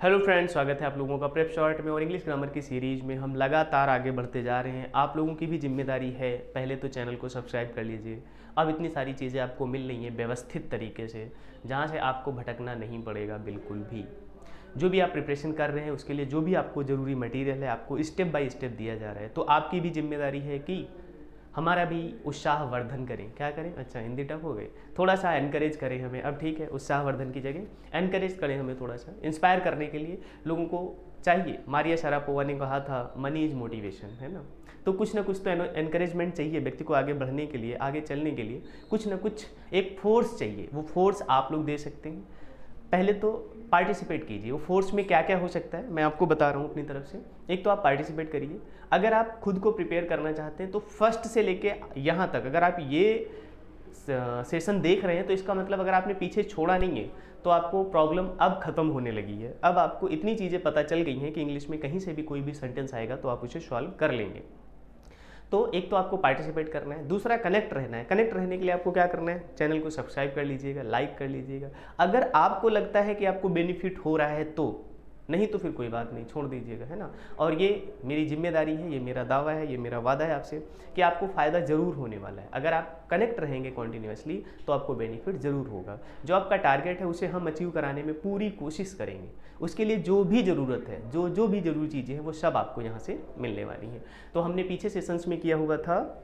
Hello friends, स्वागत है आप लोगों का प्रेप शॉर्ट में। और इंग्लिश ग्रामर की सीरीज में हम लगातार आगे बढ़ते जा रहे हैं। आप लोगों की भी जिम्मेदारी है, पहले तो चैनल को सब्सक्राइब कर लीजिए। अब इतनी सारी चीज़ें आपको मिल रही हैं व्यवस्थित तरीके से, जहाँ से आपको भटकना नहीं पड़ेगा बिल्कुल भी। जो भी आप प्रिपरेशन कर रहे हैं उसके लिए जो भी आपको ज़रूरी मटेरियल है आपको स्टेप बाय स्टेप दिया जा रहा है। तो आपकी भी जिम्मेदारी है कि हमारा भी उत्साह वर्धन करें। क्या करें? अच्छा, हिंदी टफ हो गई। थोड़ा सा एनकरेज करें हमें। अब ठीक है, उत्साह वर्धन की जगह एनकरेज करें हमें, थोड़ा सा इंस्पायर करने के लिए लोगों को चाहिए। मारिया शारापोवा ने कहा था मनी इज मोटिवेशन, है ना। तो कुछ ना कुछ तो एनकरेजमेंट चाहिए व्यक्ति को आगे बढ़ने के लिए, आगे चलने के लिए। कुछ ना कुछ एक फोर्स चाहिए, वो फोर्स आप लोग दे सकते हैं। पहले तो पार्टिसिपेट कीजिए। वो फोर्स में क्या क्या हो सकता है मैं आपको बता रहा हूँ अपनी तरफ से। एक तो आप पार्टिसिपेट करिए। अगर आप खुद को प्रिपेयर करना चाहते हैं तो फर्स्ट से लेके यहाँ तक अगर आप ये सेशन देख रहे हैं तो इसका मतलब अगर आपने पीछे छोड़ा नहीं है तो आपको प्रॉब्लम अब खत्म होने लगी है। अब आपको इतनी चीज़ें पता चल गई हैं कि इंग्लिश में कहीं से भी कोई भी सेंटेंस आएगा तो आप उसे सॉल्व कर लेंगे। तो एक तो आपको पार्टिसिपेट करना है, दूसरा कनेक्ट रहना है। कनेक्ट रहने के लिए आपको क्या करना है? चैनल को सब्सक्राइब कर लीजिएगा, लाइक कर लीजिएगा। अगर आपको लगता है कि आपको बेनिफिट हो रहा है तो, नहीं तो फिर कोई बात नहीं, छोड़ दीजिएगा, है ना। और ये मेरी जिम्मेदारी है, ये मेरा दावा है, ये मेरा वादा है आपसे कि आपको फ़ायदा ज़रूर होने वाला है। अगर आप कनेक्ट रहेंगे कॉन्टिन्यूसली तो आपको बेनिफिट ज़रूर होगा। जो आपका टारगेट है उसे हम अचीव कराने में पूरी कोशिश करेंगे। उसके लिए जो भी ज़रूरत है, जो भी ज़रूरी चीज़ें हैं वो सब आपको यहाँ से मिलने वाली हैं। तो हमने पीछे सेशंस में किया हुआ था,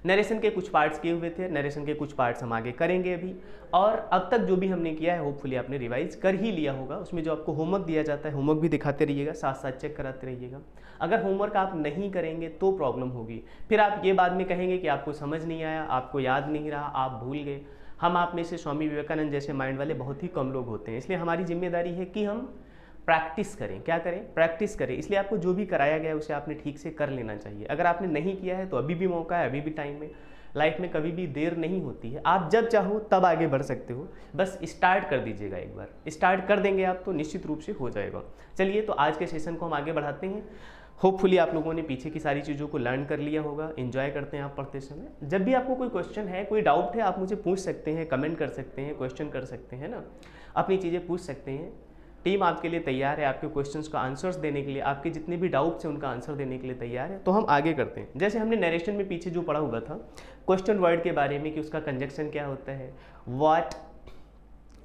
नरेशन के कुछ पार्ट्स किए हुए थे, नरेशन के कुछ पार्ट्स हम आगे करेंगे अभी। और अब तक जो भी हमने किया है होपफुली आपने रिवाइज कर ही लिया होगा। उसमें जो आपको होमवर्क दिया जाता है होमवर्क भी दिखाते रहिएगा, साथ साथ चेक कराते रहिएगा। अगर होमवर्क आप नहीं करेंगे तो प्रॉब्लम होगी। फिर आप ये बाद में कहेंगे कि आपको समझ नहीं आया, आपको याद नहीं रहा, आप भूल गए। हम आप में से स्वामी विवेकानंद जैसे माइंड वाले बहुत ही कम लोग होते हैं, इसलिए हमारी जिम्मेदारी है कि हम प्रैक्टिस करें। क्या करें? प्रैक्टिस करें। इसलिए आपको जो भी कराया गया है उसे आपने ठीक से कर लेना चाहिए। अगर आपने नहीं किया है तो अभी भी मौका है, अभी भी टाइम है। लाइफ में कभी भी देर नहीं होती है, आप जब चाहो तब आगे बढ़ सकते हो। बस स्टार्ट कर दीजिएगा, एक बार स्टार्ट कर देंगे आप तो निश्चित रूप से हो जाएगा। चलिए, तो आज के सेशन को हम आगे बढ़ाते हैं। होपफुली आप लोगों ने पीछे की सारी चीज़ों को लर्न कर लिया होगा। एंजॉय करते हैं आप पढ़ते समय। जब भी आपको कोई क्वेश्चन है, कोई डाउट है, आप मुझे पूछ सकते हैं, कमेंट कर सकते हैं, क्वेश्चन कर सकते हैं ना, अपनी चीज़ें पूछ सकते हैं। टीम आपके लिए तैयार है, आपके क्वेश्चंस का आंसर्स देने के लिए, आपके जितने भी डाउट्स हैं उनका आंसर देने के लिए तैयार है। तो हम आगे करते हैं। जैसे हमने नरेशन में पीछे जो पढ़ा हुआ था क्वेश्चन वर्ड के बारे में कि उसका कंजक्शन क्या होता है, व्हाट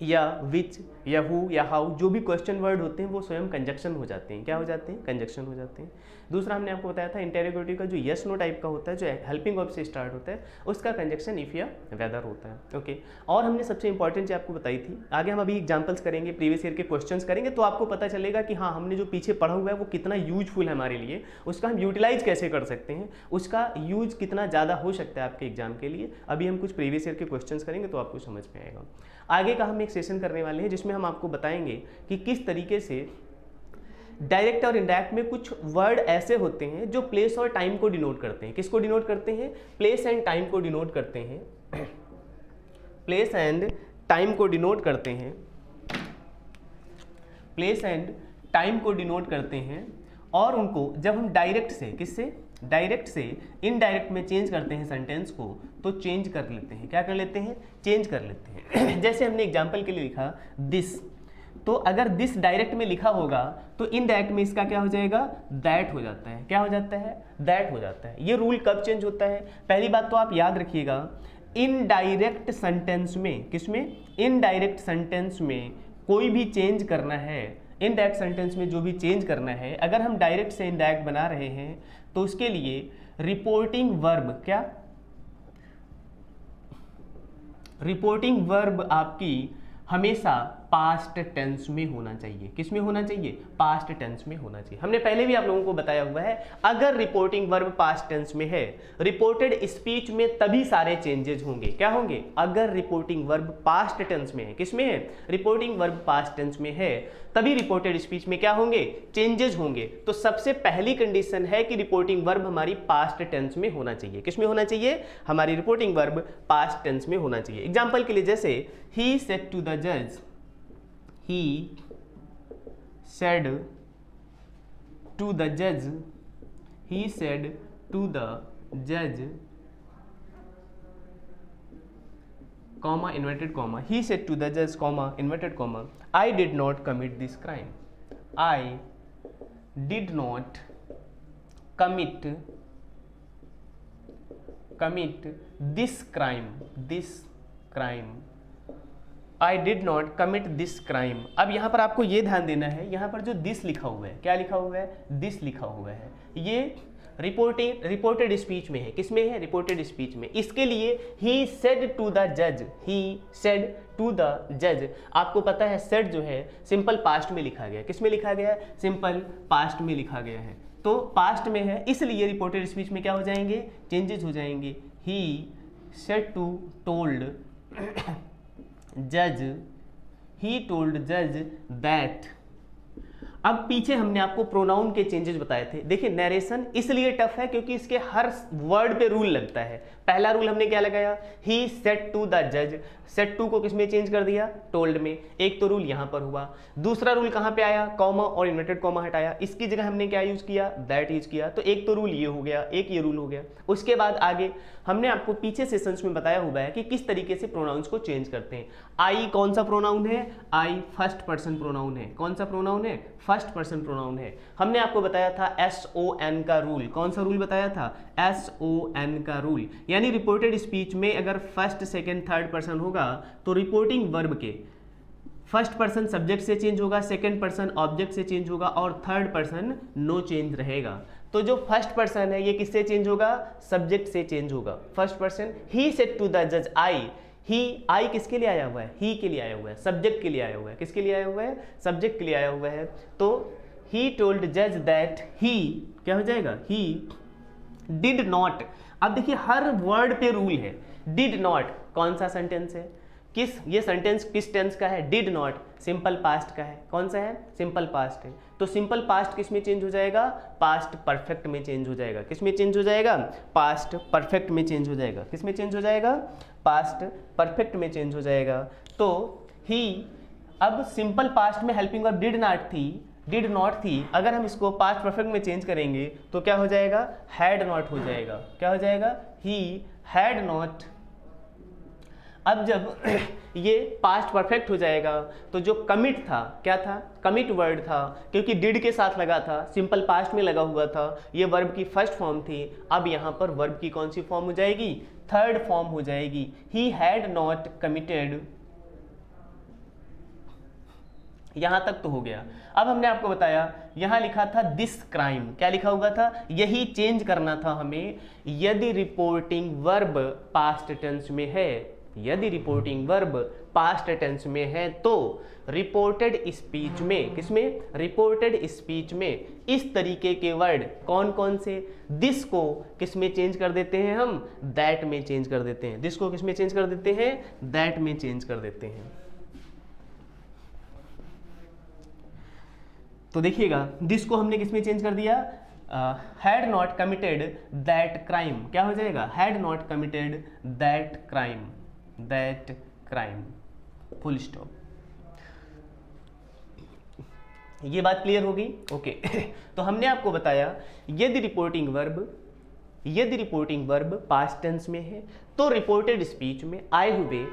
या विच या हु या हाउ, जो भी क्वेश्चन वर्ड होते हैं वो स्वयं कंजक्शन हो जाते हैं। क्या हो जाते हैं? कंजक्शन हो जाते हैं। दूसरा हमने आपको बताया था इंटेरोगेटिव का जो यस नो टाइप का होता है, जो हेल्पिंग वर्ब से स्टार्ट होता है, उसका कंजक्शन इफ या वेदर होता है। ओके। और हमने सबसे इंपॉर्टेंट चीज आपको बताई थी। आगे हम अभी एग्जांपल्स करेंगे, प्रीवियस ईयर के क्वेश्चंस करेंगे, तो आपको पता चलेगा कि हाँ, हमने जो पीछे पढ़ा हुआ है वो कितना यूजफुल है हमारे लिए, उसका हम यूटिलाइज कैसे कर सकते हैं, उसका यूज कितना ज़्यादा हो सकता है आपके एग्जाम के लिए। अभी हम कुछ प्रीवियस ईयर के क्वेश्चंस करेंगे तो आपको समझ में आएगा। आगे का हम एक सेशन करने वाले हैं जिसमें हम आपको बताएंगे कि किस तरीके से डायरेक्ट और इनडायरेक्ट में कुछ वर्ड ऐसे होते हैं जो प्लेस और टाइम को डिनोट करते हैं। किसको डिनोट करते हैं? प्लेस एंड टाइम को डिनोट करते हैं। प्लेस एंड टाइम को डिनोट करते हैं। प्लेस एंड टाइम को डिनोट करते हैं। और उनको जब हम डायरेक्ट से, किससे? डायरेक्ट से इनडायरेक्ट में चेंज करते हैं सेंटेंस को, तो चेंज कर लेते हैं। क्या कर लेते हैं? चेंज कर लेते हैं। जैसे हमने एग्जांपल के लिए लिखा दिस, तो अगर दिस डायरेक्ट में लिखा होगा तो इनडायरेक्ट में इसका क्या हो जाएगा? दैट हो जाता है। क्या हो जाता है? दैट हो जाता है। ये रूल कब चेंज होता है? पहली बात तो आप याद रखिएगा, इनडायरेक्ट सेंटेंस में, किसमें? इनडायरेक्ट सेंटेंस में कोई भी चेंज करना है, इनडायरेक्ट सेंटेंस में जो भी चेंज करना है, अगर हम डायरेक्ट से इनडायरेक्ट बना रहे हैं तो उसके लिए रिपोर्टिंग वर्ब, क्या? रिपोर्टिंग वर्ब आपकी हमेशा पास्ट टेंस में होना चाहिए। किस में होना चाहिए? पास्ट टेंस में होना चाहिए। हमने पहले भी आप लोगों को बताया हुआ है, अगर रिपोर्टिंग वर्ब पास्ट टेंस में है, रिपोर्टेड स्पीच में तभी सारे चेंजेस होंगे। क्या होंगे? अगर रिपोर्टिंग वर्ब पास्ट टेंस में है, किस में है? रिपोर्टिंग वर्ब पास्ट टेंस में है, तभी रिपोर्टेड स्पीच में क्या होंगे? चेंजेस होंगे। तो सबसे पहली कंडीशन है कि रिपोर्टिंग वर्ब हमारी पास्ट टेंस में होना चाहिए। किस में होना चाहिए? हमारी रिपोर्टिंग वर्ब पास्ट टेंस में होना चाहिए। एग्जाम्पल के लिए जैसे ही सेड टू द जज, he said to the judge, he said to the judge, comma inverted comma, he said to the judge, comma inverted comma, I did not commit this crime. I did not commit this crime, I did not commit this crime. अब यहाँ पर आपको ये ध्यान देना है, यहाँ पर जो दिस लिखा हुआ है, क्या लिखा हुआ है, दिस लिखा हुआ है, ये रिपोर्टेड स्पीच में है। किसमें है, रिपोर्टेड स्पीच में। इसके लिए ही सेड टू द जज, आपको पता है सेड जो है सिंपल पास्ट में लिखा गया है। किसमें लिखा गया है, सिंपल पास्ट में लिखा गया है, तो पास्ट में है, इसलिए रिपोर्टेड स्पीच में क्या हो जाएंगे, चेंजेस हो जाएंगे। ही सेड टू टोल्ड जज, ही टोल्ड जज दैट। अब पीछे हमने आपको प्रोनाउन के चेंजेस बताए थे। देखिए नरेशन इसलिए टफ है क्योंकि इसके हर वर्ड पे रूल लगता है। पहला रूल हमने क्या लगाया, ही सेड टू द जज, सेड टू को किसमें चेंज कर दिया, टोल्ड में। एक तो रूल यहां पर हुआ। दूसरा रूल कहां पे आया, कॉमा और इन्वर्टेड कॉमा हटाया, इसकी जगह हमने क्या यूज किया, दैट यूज किया। तो एक तो रूल ये हो गया, एक ये रूल हो गया। उसके बाद आगे हमने आपको पीछे सेशंस में बताया हुआ है कि किस तरीके से प्रोनाउंस को चेंज करते हैं। आई कौन सा प्रोनाउन है, आई फर्स्ट पर्सन प्रोनाउन है। कौन सा प्रोनाउन है, फर्स्ट पर्सन प्रोनाउन है। हमने आपको बताया था SON का रूल। कौन सा रूल बताया था, SON का रूल। यानी रिपोर्टेड स्पीच में अगर फर्स्ट सेकंड थर्ड पर्सन होगा तो रिपोर्टिंग वर्ब के फर्स्ट पर्सन सब्जेक्ट से चेंज होगा, सेकंड पर्सन ऑब्जेक्ट से चेंज होगा और थर्ड पर्सन नो चेंज रहेगा। तो जो फर्स्ट पर्सन है ये किससे चेंज होगा, सब्जेक्ट से चेंज होगा। First person, he said to the जज आई, ही आई किसके लिए आया हुआ है, ही के लिए आया हुआ है, सब्जेक्ट के लिए आया हुआ है। किसके लिए आया हुआ है, सब्जेक्ट के लिए आया हुआ है। तो ही टोल्ड जज दैट ही, क्या हो जाएगा, ही डिड नॉट। अब देखिए हर वर्ड पे रूल है। डिड नॉट कौन सा सेंटेंस है, ये सेंटेंस किस टेंस का है, डिड नॉट सिंपल पास्ट का है। कौन सा है, सिंपल पास्ट है। तो सिंपल पास्ट किस में चेंज हो जाएगा, पास्ट परफेक्ट में चेंज हो जाएगा। किस में चेंज हो जाएगा, पास्ट परफेक्ट में चेंज हो जाएगा। किस में चेंज हो जाएगा, पास्ट परफेक्ट में चेंज हो जाएगा। तो ही, अब सिंपल पास्ट में हेल्पिंग वर्ब डिड नॉट थी, अगर हम इसको पास्ट परफेक्ट में चेंज करेंगे तो क्या हो जाएगा, हैड नॉट हो जाएगा। क्या हो जाएगा, ही हैड नॉट। अब जब ये पास्ट परफेक्ट हो जाएगा तो जो कमिट था, क्या था, कमिट वर्ड था, क्योंकि डिड के साथ लगा था, सिंपल पास्ट में लगा हुआ था, ये वर्ब की फर्स्ट फॉर्म थी। अब यहाँ पर वर्ब की कौन सी फॉर्म हो जाएगी, थर्ड फॉर्म हो जाएगी। ही हैड नॉट कमिटेड, यहां तक तो हो गया। अब हमने आपको बताया यहां लिखा था दिस क्राइम, क्या लिखा हुआ था, यही चेंज करना था हमें। यदि रिपोर्टिंग वर्ब पास्ट टेंस में है, यदि रिपोर्टिंग वर्ब पास्ट टेंस में है तो रिपोर्टेड स्पीच में, किसमें, रिपोर्टेड स्पीच में इस तरीके के वर्ड कौन कौन से, दिस को किस में चेंज कर देते हैं हम, दैट में चेंज कर देते हैं। दिस को किस में चेंज कर देते हैं, दैट में चेंज कर देते हैं। तो देखिएगा दिस को हमने किस में चेंज कर दिया, had not committed that crime, क्या हो जाएगा, had not committed that crime, full stop. ये बात क्लियर होगी, ओके। तो हमने आपको बताया यदि रिपोर्टिंग वर्ब पास्ट टेंस में है तो रिपोर्टेड स्पीच में आए हुए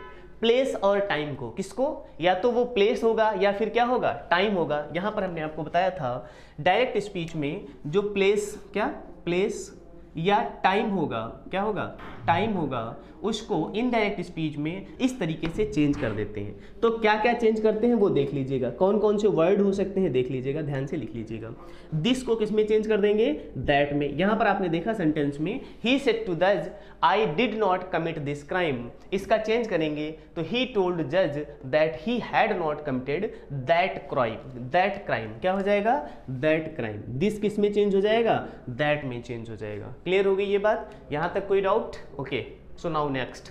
प्लेस और टाइम को, किसको, या तो वो प्लेस होगा या फिर क्या होगा, टाइम होगा। यहां पर हमने आपको बताया था डायरेक्ट स्पीच में जो प्लेस, क्या, प्लेस या टाइम होगा, क्या होगा, टाइम होगा, उसको इनडायरेक्ट स्पीच में इस तरीके से चेंज कर देते हैं। तो क्या क्या चेंज करते हैं वो देख लीजिएगा, कौन कौन से वर्ड हो सकते हैं देख लीजिएगा, ध्यान से लिख लीजिएगा। दिस को किस में चेंज कर देंगे, दैट में। यहां पर आपने देखा सेंटेंस में ही सेड टू जज I did not commit this crime, इसका चेंज करेंगे तो ही टोल्ड जज that he had not committed that crime, क्या हो जाएगा, दैट क्राइम। दिस किस में चेंज हो जाएगा, दैट में चेंज हो जाएगा। क्लियर हो गई ये बात, यहां तक कोई doubt, okay. So now next,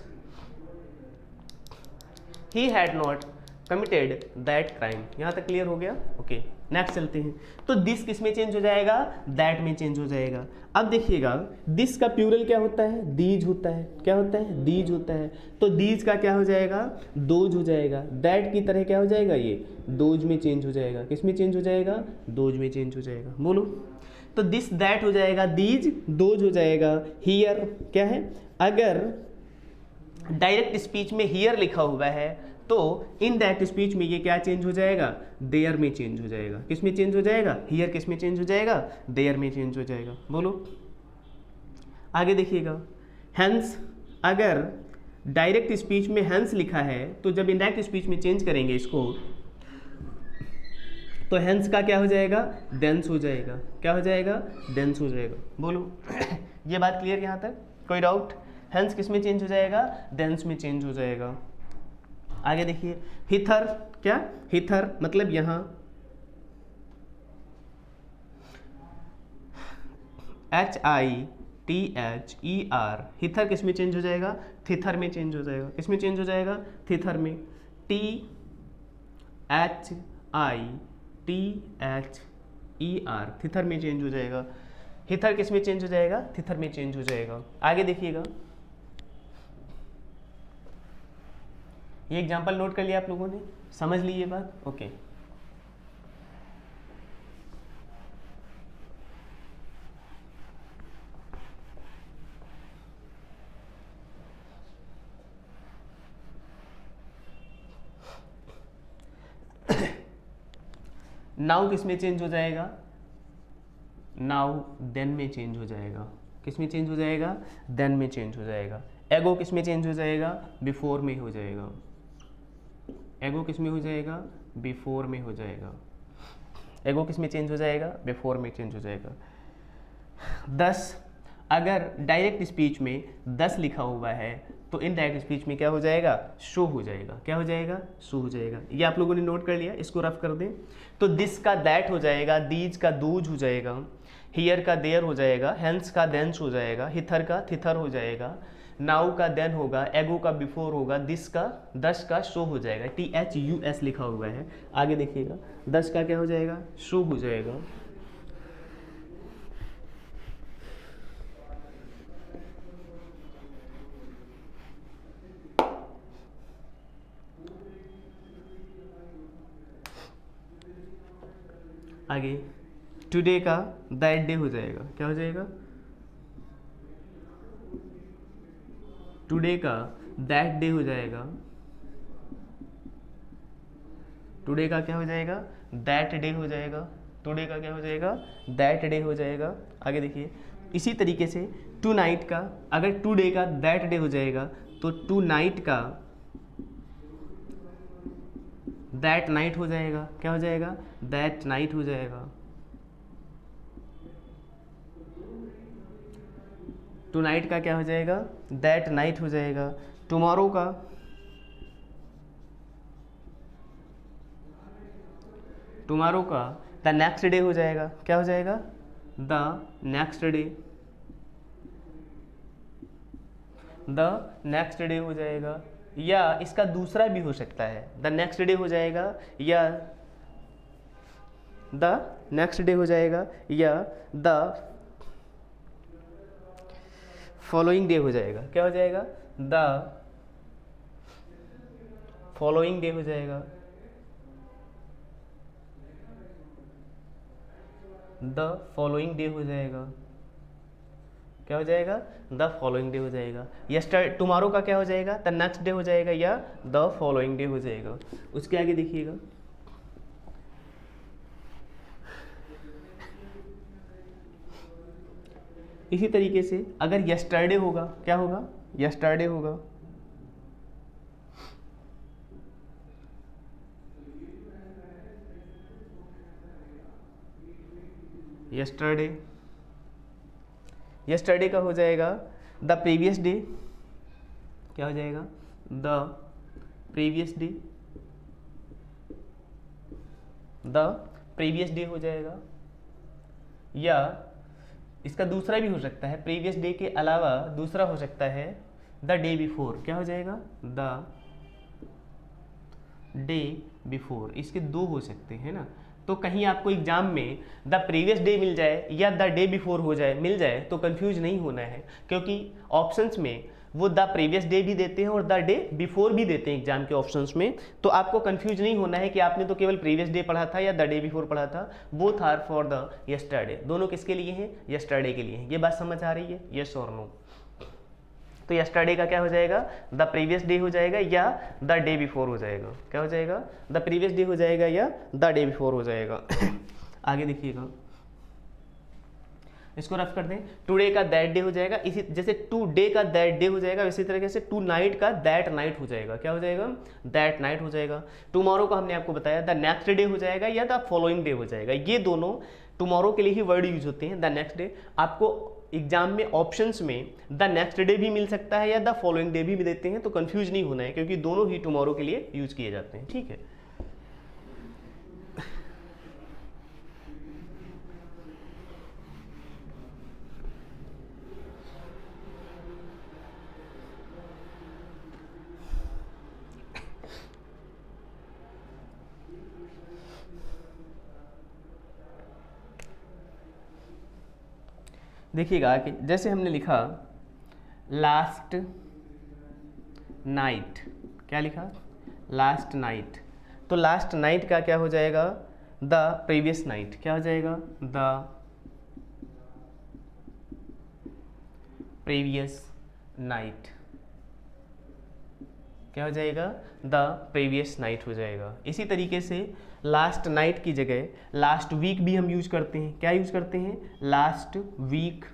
he had not committed that crime, यहां तक क्लियर हो गया, ओके। नेक्स्ट चलते हैं। तो दिस किस में चेंज हो जाएगा, दैट में चेंज हो जाएगा। अब देखिएगा दिस का प्लूरल क्या होता है, दीज होता है, क्या होता है, दीज होता है। तो दीज का क्या हो जाएगा, दोज हो जाएगा। दैट की तरह क्या हो जाएगा, ये दोज में चेंज हो जाएगा। किस में चेंज हो जाएगा, दोज में चेंज हो जाएगा। बोलो, तो दिस दैट हो जाएगा, दीज दोज हो जाएगा। हियर क्या है, अगर डायरेक्ट स्पीच में हियर लिखा हुआ है तो इन दैट स्पीच में ये क्या चेंज हो जाएगा, देयर में चेंज हो जाएगा। किस में चेंज हो जाएगा, हियर किस में चेंज हो जाएगा, देयर में चेंज हो जाएगा। बोलो आगे देखिएगा। हेंस, अगर डायरेक्ट स्पीच में हेंस लिखा है तो जब इनडायरेक्ट स्पीच में चेंज करेंगे इसको तो हेंस का क्या हो जाएगा, देंस हो जाएगा। क्या हो जाएगा, देंस हो जाएगा। बोलो ये बात क्लियर यहाँ तक, कोई डाउट। हेंस किस में चेंज हो जाएगा, देंस में चेंज हो जाएगा। आगे देखिए, हिथर, क्या हिथर मतलब यहाँ HITHER, हिथर किस में चेंज हो जाएगा, थिथर में चेंज हो जाएगा। किस में चेंज हो जाएगा, थिथर में। THITHER, थिथर में चेंज हो जाएगा। हिथर किस में चेंज हो जाएगा, थिथर में चेंज हो जाएगा। आगे देखिएगा, ये एग्जाम्पल नोट कर लिया आप लोगों ने, समझ ली ये बात, ओके। नाउ किस में चेंज हो जाएगा, नाउ देन में चेंज हो जाएगा। किस में चेंज हो जाएगा, देन में चेंज हो जाएगा। एगो किस में चेंज हो जाएगा, बिफोर में हो जाएगा। एगो किस में हो जाएगा, बिफोर में हो जाएगा। एगो किस में चेंज हो जाएगा, बिफोर में चेंज हो जाएगा। 10, अगर डायरेक्ट स्पीच में 10 लिखा हुआ है तो इनडायरेक्ट स्पीच में क्या हो जाएगा, शो हो जाएगा। क्या हो जाएगा, शो हो जाएगा। ये आप लोगों ने नोट कर लिया, इसको रफ कर दें। तो दिस का दैट हो जाएगा, दीज का दूज हो जाएगा, हियर का देयर हो जाएगा, हेंस का देंस हो जाएगा, हिथर का थिथर हो जाएगा, नाउ का देन होगा, एगो का बिफोर होगा, दिस का 10 का शो हो जाएगा। THUS लिखा हुआ है। आगे देखिएगा, 10 का क्या हो जाएगा, शो हो जाएगा। आगे टुडे का दैट डे हो जाएगा। क्या हो जाएगा, टुडे का दैट डे हो जाएगा। टुडे का क्या हो जाएगा, दैट डे हो जाएगा। टुडे का क्या हो जाएगा, दैट डे हो जाएगा। आगे देखिए, इसी तरीके से टू नाइट का, अगर टुडे का दैट डे हो जाएगा तो टू नाइट का दैट नाइट हो जाएगा। क्या हो जाएगा, दैट नाइट हो जाएगा। टू नाइट का क्या हो जाएगा, दैट नाइट हो जाएगा। टुमारो का द नेक्स्ट डे हो जाएगा। क्या हो जाएगा, the next day. The next day हो जाएगा, या इसका दूसरा भी हो सकता है, द नेक्स्ट डे हो जाएगा, या द नेक्स्ट डे हो जाएगा, या द फॉलोइंग डे हो जाएगा। क्या हो जाएगा, द फॉलोइंग डे हो जाएगा, द फॉलोइंग डे हो जाएगा। क्या हो जाएगा, द फॉलोइंग डे हो जाएगा। टुमारो का क्या हो जाएगा, द नेक्स्ट डे हो जाएगा, या द फॉलोइंग डे हो जाएगा। उसके आगे देखिएगा, इसी तरीके से अगर यस्टरडे होगा, क्या होगा, यस्टरडे होगा। यस्टरडे, यस्टरडे का हो जाएगा द प्रीवियस डे। क्या हो जाएगा, the previous day, the previous day हो जाएगा। या इसका दूसरा भी हो सकता है, प्रीवियस डे के अलावा दूसरा हो सकता है द डे बिफोर। क्या हो जाएगा, द डे बिफोर। इसके दो हो सकते हैं ना। तो कहीं आपको एग्जाम में द प्रीवियस डे मिल जाए या द डे बिफोर हो जाए, मिल जाए, तो कंफ्यूज नहीं होना है, क्योंकि ऑप्शंस में वो द प्रीवियस डे भी देते हैं और द डे बिफोर भी देते हैं एग्जाम के ऑप्शंस में। तो आपको कंफ्यूज नहीं होना है कि आपने तो केवल प्रीवियस डे पढ़ा था या द डे बिफोर पढ़ा था। Both are for the yesterday. दोनों किसके लिए हैं, यस्टरडे के लिए हैं। ये बात समझ आ रही है, यस और नो। तो यस्टरडे का क्या हो जाएगा, द प्रीवियस डे हो जाएगा या द डे बिफोर हो जाएगा, क्या हो जाएगा, द प्रीवियस डे हो जाएगा या द डे बिफोर हो जाएगा। आगे देखिएगा, इसको रफ कर दें, टुडे का दैट डे हो जाएगा, इसी जैसे टू डे का दैट डे हो जाएगा वैसे तरीके से टू नाइट का दैट नाइट हो जाएगा, क्या हो जाएगा, दैट नाइट हो जाएगा। टुमारो का हमने आपको बताया द नेक्स्ट डे हो जाएगा या द फॉलोइंग डे हो जाएगा, ये दोनों टुमारो के लिए ही वर्ड यूज होते हैं, द नेक्स्ट डे। आपको एग्जाम में ऑप्शंस में द नेक्स्ट डे भी मिल सकता है या द फॉलोइंग डे भी देते हैं, तो कंफ्यूज नहीं होना है क्योंकि दोनों ही टुमारो के लिए यूज किए जाते हैं, ठीक है। देखिएगा कि जैसे हमने लिखा लास्ट नाइट, क्या लिखा, लास्ट नाइट, तो लास्ट नाइट का क्या हो जाएगा, द प्रीवियस नाइट, क्या हो जाएगा, द प्रीवियस नाइट, क्या हो जाएगा, द प्रीवियस नाइट हो जाएगा। इसी तरीके से लास्ट नाइट की जगह लास्ट वीक भी हम यूज करते हैं, क्या यूज करते हैं, लास्ट वीक,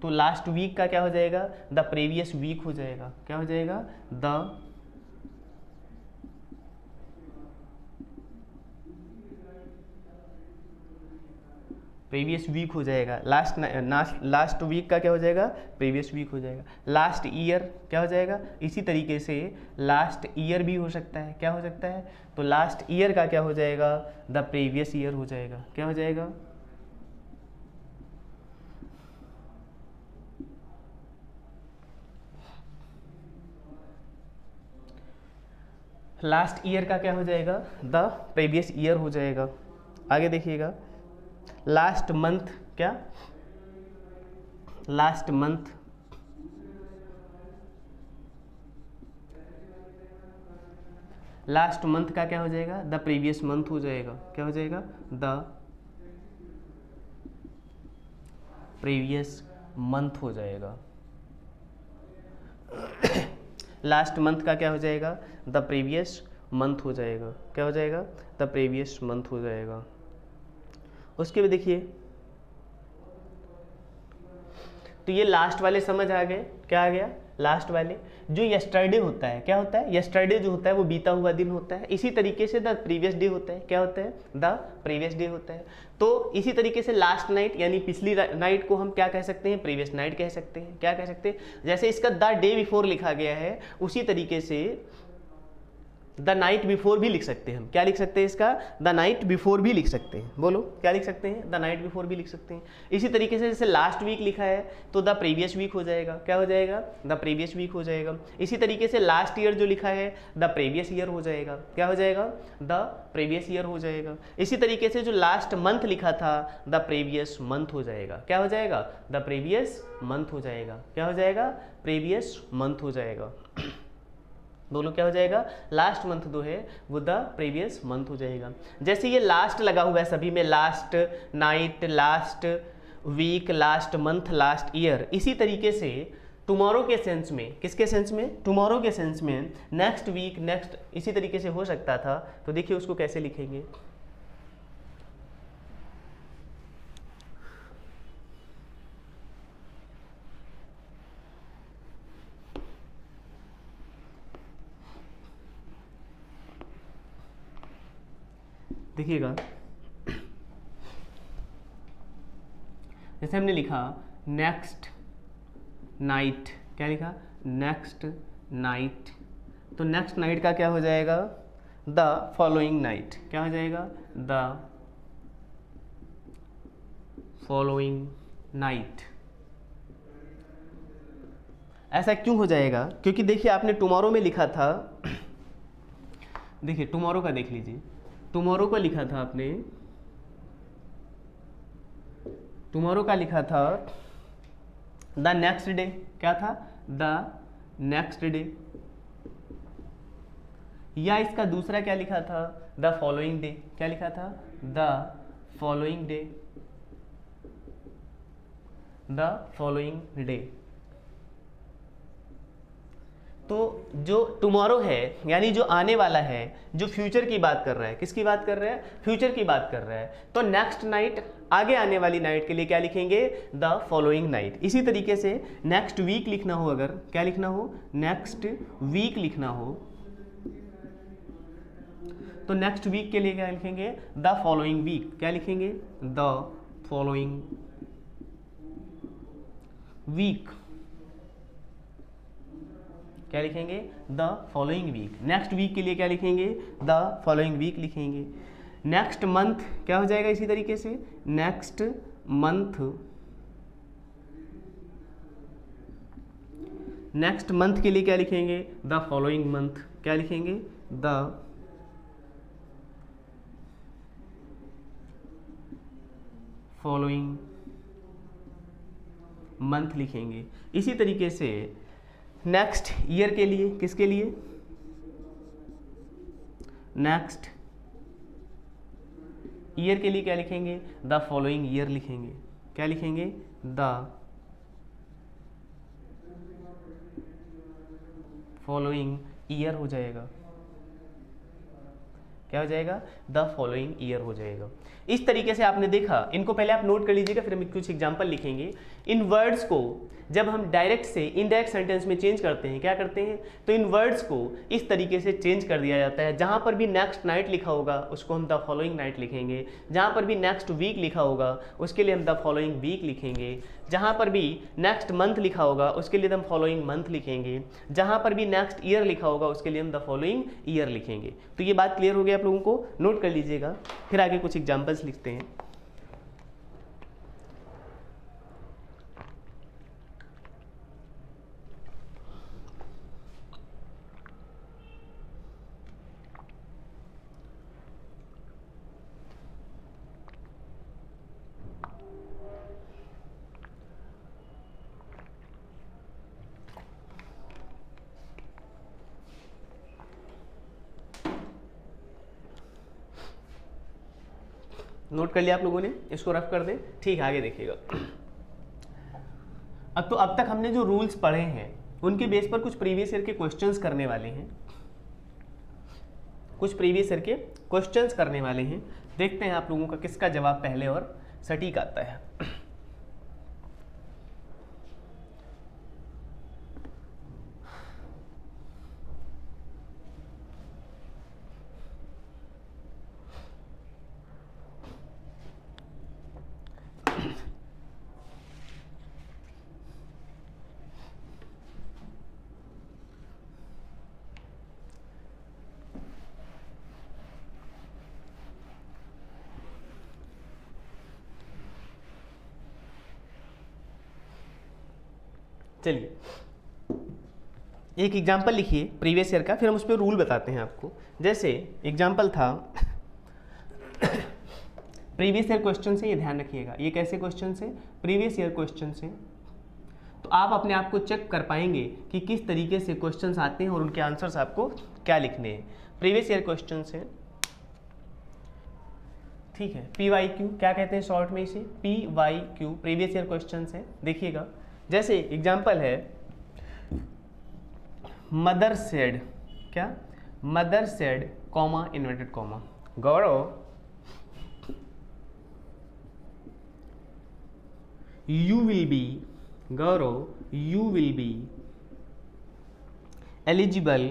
तो लास्ट वीक का क्या हो जाएगा, द प्रीवियस वीक हो जाएगा, क्या हो जाएगा, द प्रीवियस वीक हो जाएगा। लास्ट वीक का क्या हो जाएगा, प्रीवियस वीक हो जाएगा। लास्ट ईयर क्या हो जाएगा, इसी तरीके से लास्ट ईयर भी हो सकता है, क्या हो सकता है, तो लास्ट ईयर का क्या हो जाएगा, द प्रीवियस ईयर हो जाएगा, क्या हो जाएगा, लास्ट ईयर का क्या हो जाएगा, द प्रीवियस ईयर हो जाएगा। आगे देखिएगा, लास्ट मंथ, क्या, लास्ट मंथ, लास्ट मंथ का क्या हो जाएगा, द प्रीवियस मंथ हो जाएगा, क्या हो जाएगा, द प्रीवियस मंथ हो जाएगा। लास्ट मंथ का क्या हो जाएगा, द प्रीवियस मंथ हो जाएगा, क्या हो जाएगा, द प्रीवियस मंथ हो जाएगा। उसके भी देखिए, तो ये लास्ट वाले समझ आ गए, क्या आ गया, लास्ट वाले। जो यस्टरडे होता है, क्या होता है, यस्टरडे जो होता है वो बीता हुआ दिन होता है। इसी तरीके से द प्रीवियस डे होता है, क्या होता है, द प्रीवियस डे होता है। तो इसी तरीके से लास्ट नाइट यानी पिछली नाइट को हम क्या कह सकते हैं, प्रीवियस नाइट कह सकते हैं, क्या कह सकते हैं। जैसे इसका द डे बिफोर लिखा गया है, उसी तरीके से द नाइट बिफोर भी लिख सकते हैं हम, क्या लिख सकते हैं इसका, द नाइट बिफोर भी लिख सकते हैं। बोलो क्या लिख सकते हैं, द नाइट बिफोर भी लिख सकते हैं। इसी तरीके से जैसे लास्ट वीक लिखा है तो द प्रीवियस वीक हो जाएगा, क्या हो जाएगा, द प्रीवियस वीक हो जाएगा। इसी तरीके से लास्ट ईयर जो लिखा है द प्रीवियस ईयर हो जाएगा, क्या हो जाएगा, द प्रीवियस ईयर हो जाएगा। इसी तरीके से जो लास्ट मंथ लिखा था द प्रीवियस मंथ हो जाएगा, क्या हो जाएगा, द प्रीवियस मंथ हो जाएगा, क्या हो जाएगा, प्रीवियस मंथ हो जाएगा। बोलो क्या हो जाएगा, लास्ट मंथ जो है वो द प्रीवियस मंथ हो जाएगा। जैसे ये लास्ट लगा हुआ है सभी में, last night, last week, last month, last year. इसी तरीके से टुमारो के सेंस में, किसके सेंस में, टुमारो के सेंस में नेक्स्ट वीक, नेक्स्ट, इसी तरीके से हो सकता था। तो देखिए उसको कैसे लिखेंगे, देखिएगा। जैसे हमने लिखा नेक्स्ट नाइट, क्या लिखा, नेक्स्ट नाइट, तो नेक्स्ट नाइट का क्या हो जाएगा, द फॉलोइंग नाइट, क्या हो जाएगा, द फॉलोइंग नाइट। ऐसा क्यों हो जाएगा, क्योंकि देखिए आपने टुमारो में लिखा था, देखिए टुमारो का देख लीजिए, टुमारो का लिखा था आपने, टुमारो का लिखा था द नेक्स्ट डे, क्या था, द नेक्स्ट डे, या इसका दूसरा क्या लिखा था, द फॉलोइंग डे, क्या लिखा था, the following day, the following day. तो जो टुमारो है यानी जो आने वाला है, जो फ्यूचर की बात कर रहा है, किसकी बात कर रहा है, फ्यूचर की बात कर रहा है, तो नेक्स्ट नाइट आगे आने वाली नाइट के लिए क्या लिखेंगे, द फॉलोइंग नाइट। इसी तरीके से नेक्स्ट वीक लिखना हो, अगर क्या लिखना हो, नेक्स्ट वीक लिखना हो, तो नेक्स्ट वीक के लिए क्या लिखेंगे, द फॉलोइंग वीक। क्या लिखेंगे, द फॉलोइंग वीक। क्या लिखेंगे, the following week. Next week के लिए क्या लिखेंगे, द फॉलोइंग वीक लिखेंगे। नेक्स्ट मंथ क्या हो जाएगा इसी तरीके से, नेक्स्ट मंथ। नेक्स्ट मंथ के लिए क्या लिखेंगे, द फॉलोइंग मंथ। क्या लिखेंगे, द फॉलोइंग मंथ लिखेंगे। इसी तरीके से नेक्स्ट ईयर के लिए, किसके लिए, नेक्स्ट ईयर के लिए क्या लिखेंगे, द फॉलोइंग ईयर लिखेंगे। क्या लिखेंगे, द फॉलोइंग ईयर हो जाएगा। क्या हो जाएगा, द फॉलोइंग ईयर हो जाएगा। इस तरीके से आपने देखा, इनको पहले आप नोट कर लीजिएगा, फिर हम कुछ एग्जांपल लिखेंगे। इन वर्ड्स को जब हम डायरेक्ट से इनडायरेक्ट सेंटेंस में चेंज करते हैं, क्या करते हैं, तो इन वर्ड्स को इस तरीके से चेंज कर दिया जाता है। जहाँ पर भी नेक्स्ट नाइट लिखा होगा उसको हम द फॉलोइंग नाइट लिखेंगे, जहाँ पर भी नेक्स्ट वीक लिखा होगा उसके लिए हम द फॉलोइंग वीक लिखेंगे, जहाँ पर भी नेक्स्ट मंथ लिखा होगा उसके लिए हम फॉलोइंग मंथ लिखेंगे, जहाँ पर भी नेक्स्ट ईयर लिखा होगा उसके लिए हम द फॉलोइंग ईयर लिखेंगे। तो ये बात क्लियर हो गई आप लोगों को, नोट कर लीजिएगा, फिर आगे कुछ एग्जाम्पल्स लिखते हैं। नोट कर लिया आप लोगों ने, इसको रफ कर दें। ठीक है, आगे देखिएगा। अब तक हमने जो रूल्स पढ़े हैं उनके बेस पर कुछ प्रीवियस ईयर के क्वेश्चंस करने वाले हैं, कुछ प्रीवियस ईयर के क्वेश्चंस करने वाले हैं। देखते हैं आप लोगों का किसका जवाब पहले और सटीक आता है। चलिए एक एग्जाम्पल लिखिए प्रीवियस ईयर का, फिर हम उस पर रूल बताते हैं आपको। जैसे एग्जाम्पल था प्रीवियस ईयर क्वेश्चन से, ये ध्यान रखिएगा, ये कैसे क्वेश्चन से, प्रीवियस ईयर क्वेश्चन से। तो आप अपने आप को चेक कर पाएंगे कि किस तरीके से क्वेश्चंस आते हैं और उनके आंसर्स आपको क्या लिखने हैं। प्रीवियस ईयर क्वेश्चन से, ठीक है, PYQ क्या कहते हैं शॉर्ट में इसे, PYQ प्रीवियस ईयर क्वेश्चन है। देखिएगा, जैसे एग्जाम्पल है मदर सेड, क्या, mother said comma inverted comma, Gaurav you will B, Gaurav you will be eligible,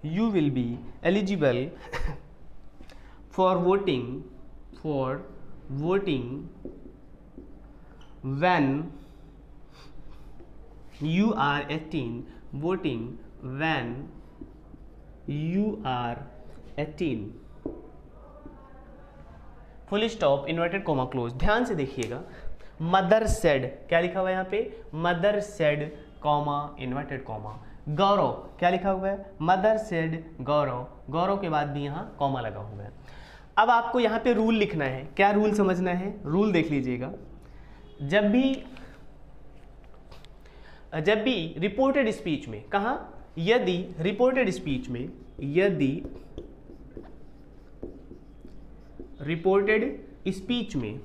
you will be eligible for voting when you are 18, voting when you are 18, full stop inverted coma close. ध्यान से देखिएगा, mother said क्या लिखा हुआ है यहाँ पे, mother said comma inverted comma, Gaurav क्या लिखा हुआ है, मदर सेड गौरव, गौरव के बाद भी यहाँ कॉमा लगा हुआ है। अब आपको यहाँ पे रूल लिखना है। क्या रूल समझना है, रूल देख लीजिएगा। जब भी रिपोर्टेड स्पीच में, कहाँ, यदि रिपोर्टेड स्पीच में, यदि रिपोर्टेड स्पीच में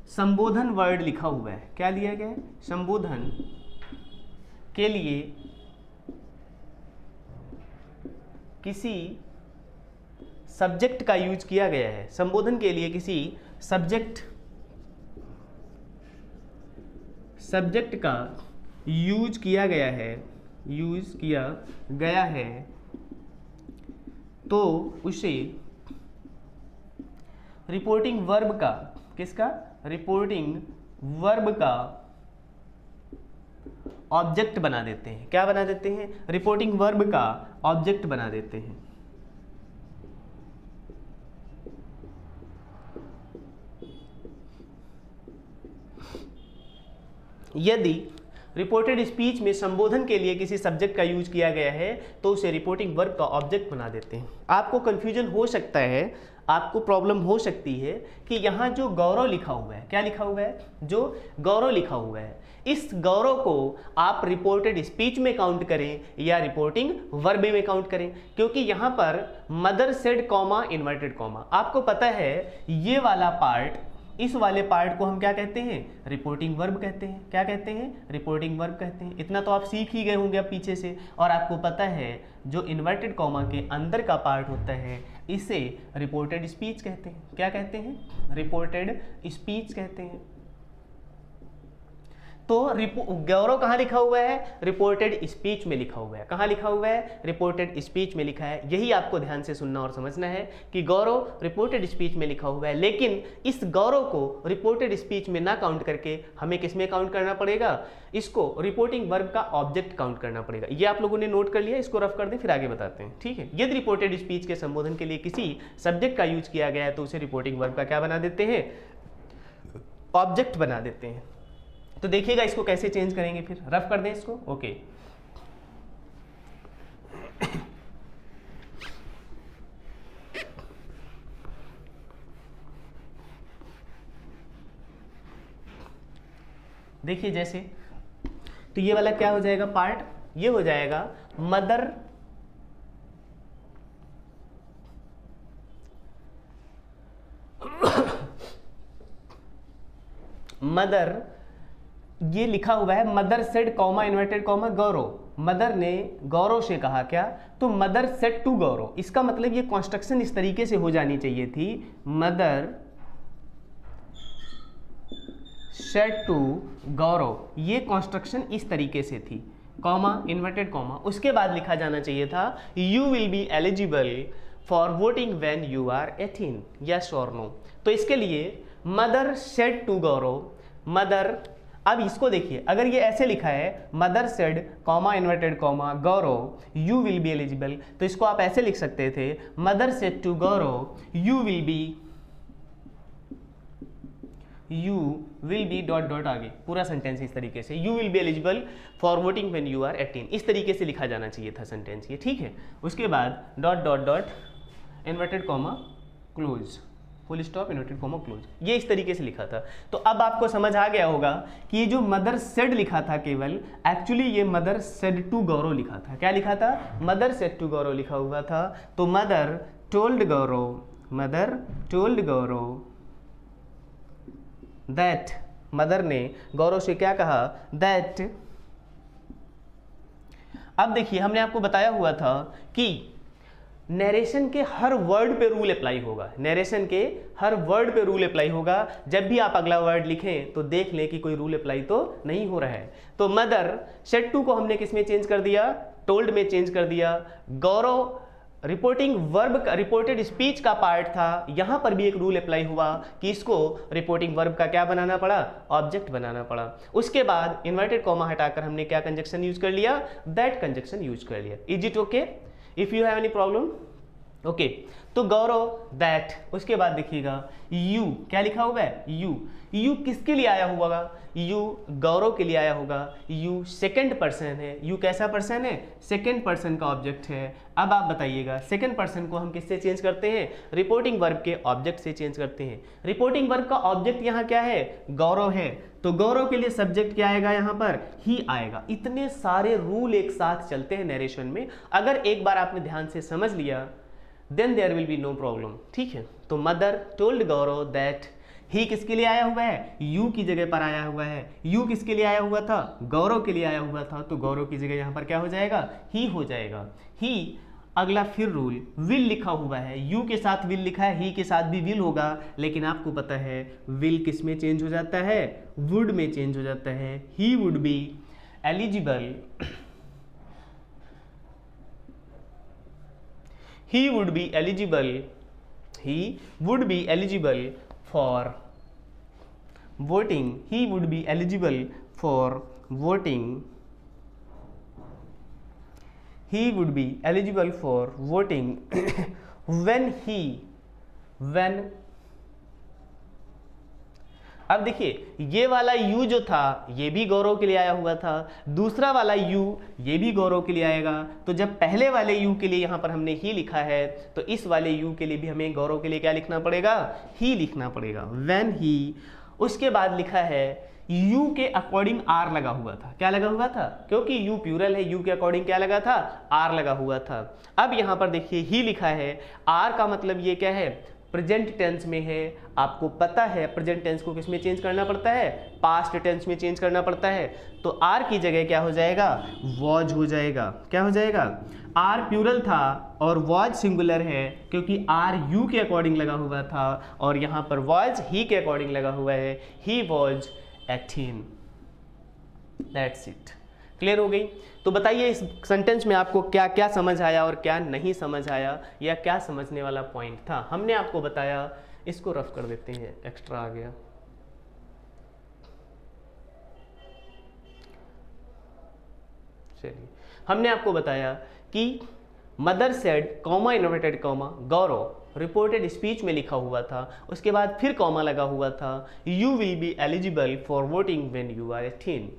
संबोधन वर्ड लिखा हुआ है, क्या लिया गया है, संबोधन के लिए किसी सब्जेक्ट का यूज किया गया है, संबोधन के लिए किसी सब्जेक्ट का यूज किया गया है, तो उसे रिपोर्टिंग वर्ब का, किसका, रिपोर्टिंग वर्ब का ऑब्जेक्ट बना देते हैं। क्या बना देते हैं, रिपोर्टिंग वर्ब का ऑब्जेक्ट बना देते हैं। यदि रिपोर्टेड स्पीच में संबोधन के लिए किसी सब्जेक्ट का यूज किया गया है तो उसे रिपोर्टिंग वर्ब का ऑब्जेक्ट बना देते हैं। आपको कंफ्यूजन हो सकता है, आपको प्रॉब्लम हो सकती है कि यहाँ जो गौरव लिखा हुआ है, क्या लिखा हुआ है, जो गौरव लिखा हुआ है, इस गौरव को आप रिपोर्टेड स्पीच में काउंट करें या रिपोर्टिंग वर्ब में काउंट करें, क्योंकि यहाँ पर mother said comma inverted comma, आपको पता है ये वाला पार्ट, इस वाले पार्ट को हम क्या कहते हैं, रिपोर्टिंग वर्ब कहते हैं। क्या कहते हैं, रिपोर्टिंग वर्ब कहते हैं। इतना तो आप सीख ही गए होंगे अब पीछे से। और आपको पता है जो इन्वर्टेड कॉमा के अंदर का पार्ट होता है इसे रिपोर्टेड स्पीच कहते हैं। क्या कहते हैं, रिपोर्टेड स्पीच कहते हैं। तो गौरव कहाँ लिखा हुआ है, रिपोर्टेड स्पीच में लिखा हुआ है। कहाँ लिखा हुआ है, रिपोर्टेड स्पीच में लिखा है। यही आपको ध्यान से सुनना और समझना है कि गौरव रिपोर्टेड स्पीच में लिखा हुआ है, लेकिन इस गौरव को रिपोर्टेड स्पीच में ना काउंट करके हमें किस में काउंट करना पड़ेगा, इसको रिपोर्टिंग वर्ब का ऑब्जेक्ट काउंट करना पड़ेगा। ये आप लोगों ने नोट कर लिया, इसको रफ कर दें फिर आगे बताते हैं, ठीक है। यदि रिपोर्टेड स्पीच के संबोधन के लिए किसी सब्जेक्ट का यूज किया गया है तो उसे रिपोर्टिंग वर्ब का क्या बना देते हैं, ऑब्जेक्ट बना देते हैं। तो देखिएगा इसको कैसे चेंज करेंगे, फिर रफ कर दें इसको, ओके। देखिए जैसे, तो ये वाला क्या हो जाएगा पार्ट, ये हो जाएगा मदर ये लिखा हुआ है mother said comma inverted comma Gaurav, mother ने गौरव से कहा क्या, तो मदर सेड टू गौरव। इसका मतलब ये कॉन्स्ट्रक्शन इस तरीके से हो जानी चाहिए थी, मदर सेड टू गौरव, ये कॉन्स्ट्रक्शन इस तरीके से थी, कॉमा इन्वर्टेड कॉमा। उसके बाद लिखा जाना चाहिए था you will be eligible for voting when you are 18, yes और नो। तो इसके लिए mother said to Gaurav, mother, अब इसको देखिए, अगर ये ऐसे लिखा है mother said comma inverted comma Gaurav you will be eligible, तो इसको आप ऐसे लिख सकते थे mother said to Gaurav you will be dot dot, आगे पूरा सेंटेंस इस तरीके से, you will be eligible for voting when you are 18, इस तरीके से लिखा जाना चाहिए था सेंटेंस ये, ठीक है। उसके बाद dot dot dot inverted comma close, full stop inverted comma close, ये इस तरीके से लिखा था। तो अब आपको समझ आ गया होगा कि ये जो मदर सेड लिखा था केवल, एक्चुअली ये मदर सेड टू गौरव लिखा था। क्या लिखा था, मदर सेड टू गौरव लिखा हुआ था। तो mother told Gaurav that, mother ने गौरव से क्या कहा, दैट। अब देखिए हमने आपको बताया हुआ था कि नरेशन के हर वर्ड पे रूल अप्लाई होगा, नरेशन के हर वर्ड पे रूल अप्लाई होगा। जब भी आप अगला वर्ड लिखें तो देख लें कि कोई रूल अप्लाई तो नहीं हो रहा है। तो मदर सेड टू को हमने किस में चेंज कर दिया, टोल्ड में चेंज कर दिया। गौरव रिपोर्टिंग वर्ब का, रिपोर्टेड स्पीच का पार्ट था, यहां पर भी एक रूल अप्लाई हुआ कि इसको रिपोर्टिंग वर्ब का क्या बनाना पड़ा, ऑब्जेक्ट बनाना पड़ा। उसके बाद इन्वर्टेड कॉमा हटाकर हमने क्या कंजक्शन यूज कर लिया, दैट कंजक्शन यूज कर लिया। Is it okay, if you have any problem, okay. तो गौरव दैट, उसके बाद देखिएगा यू, क्या लिखा हुआ है, यू किसके लिए आया होगा, यू गौरव के लिए आया होगा। यू सेकंड पर्सन है, यू कैसा पर्सन है, सेकंड पर्सन का ऑब्जेक्ट है। अब आप बताइएगा सेकंड पर्सन को हम किससे चेंज करते हैं, रिपोर्टिंग वर्ब के ऑब्जेक्ट से चेंज करते हैं। रिपोर्टिंग वर्ब का ऑब्जेक्ट यहाँ क्या है, गौरव है, तो गौरव के लिए सब्जेक्ट क्या आएगा, यहाँ पर ही आएगा। इतने सारे रूल एक साथ चलते हैं नरेशन में, अगर एक बार आपने ध्यान से समझ लिया then there will be no problem, ठीक है। तो mother told Gaurav that he किसके लिए आया हुआ है, यू की जगह पर आया हुआ है। यू किसके लिए आया हुआ था, गौरव के लिए आया हुआ था, तो गौरव की जगह यहाँ पर क्या हो जाएगा, ही हो जाएगा, ही। अगला फिर रूल, विल लिखा हुआ है, यू के साथ विल लिखा है, ही के साथ भी विल होगा, लेकिन आपको पता है विल किस में चेंज हो जाता है, वुड में चेंज हो जाता है। He would be eligible, he would be eligible, he would be eligible for voting, he would be eligible for voting, he would be eligible for voting when अब देखिए ये वाला यू जो था ये भी गौरव के लिए आया हुआ था, दूसरा वाला यू ये भी गौरव के लिए आएगा। तो जब पहले वाले यू के लिए यहाँ पर हमने ही लिखा है, तो इस वाले यू के लिए भी हमें गौरव के लिए क्या लिखना पड़ेगा, ही लिखना पड़ेगा, व्हेन ही। उसके बाद लिखा है यू के अकॉर्डिंग आर लगा हुआ था, क्या लगा हुआ था, क्योंकि यू प्लूरल है, यू के अकॉर्डिंग क्या लगा था, आर लगा हुआ था। अब यहाँ पर देखिए ही लिखा है, आर का मतलब ये क्या है, प्रेजेंट टेंस में है। आपको पता है प्रेजेंट टेंस को किस में चेंज करना पड़ता है, पास्ट टेंस में चेंज करना पड़ता है। तो आर की जगह क्या हो जाएगा, वॉज हो जाएगा। क्या हो जाएगा, आर प्लूरल था और वॉज सिंगुलर है, क्योंकि आर यू के अकॉर्डिंग लगा हुआ था और यहाँ पर वॉज ही के अकॉर्डिंग लगा हुआ है, he was 18। That's it, clear हो गई। तो बताइए इस सेंटेंस में आपको क्या क्या समझ आया और क्या नहीं समझ आया, या क्या समझने वाला पॉइंट था। हमने आपको बताया, इसको रफ कर देते हैं, एक्स्ट्रा आ गया। चलिए, हमने आपको बताया कि mother said comma inverted comma Gaurav reported speech में लिखा हुआ था, उसके बाद फिर कॉमा लगा हुआ था, you will be eligible for voting when you are 18।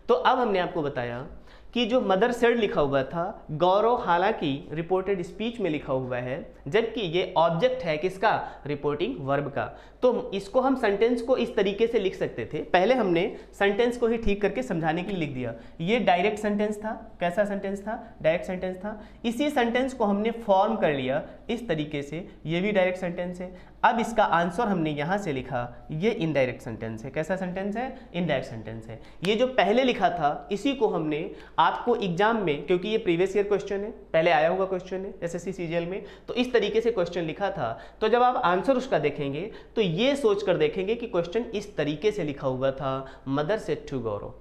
तो अब हमने आपको बताया कि जो मदर सेड लिखा हुआ था, गौरव हालांकि रिपोर्टेड स्पीच में लिखा हुआ है, जबकि ये ऑब्जेक्ट है किसका, रिपोर्टिंग वर्ब का। तो इसको हम सेंटेंस को इस तरीके से लिख सकते थे। पहले हमने सेंटेंस को ही ठीक करके समझाने के लिए लिख दिया। ये डायरेक्ट सेंटेंस था, कैसा सेंटेंस था, डायरेक्ट सेंटेंस था। इसी सेंटेंस को हमने फॉर्म कर लिया इस तरीके से, ये भी डायरेक्ट सेंटेंस है। अब इसका आंसर हमने यहाँ से लिखा, ये इनडायरेक्ट सेंटेंस है। कैसा सेंटेंस है, इनडायरेक्ट सेंटेंस है। ये जो पहले लिखा था इसी को हमने आपको एग्जाम में, क्योंकि ये प्रीवियस ईयर क्वेश्चन है, पहले आया हुआ क्वेश्चन है एसएससी सीजीएल में, तो इस तरीके से क्वेश्चन लिखा था। तो जब आप आंसर उसका देखेंगे तो ये सोच कर देखेंगे कि क्वेश्चन इस तरीके से लिखा हुआ था, mother said to Gaurav.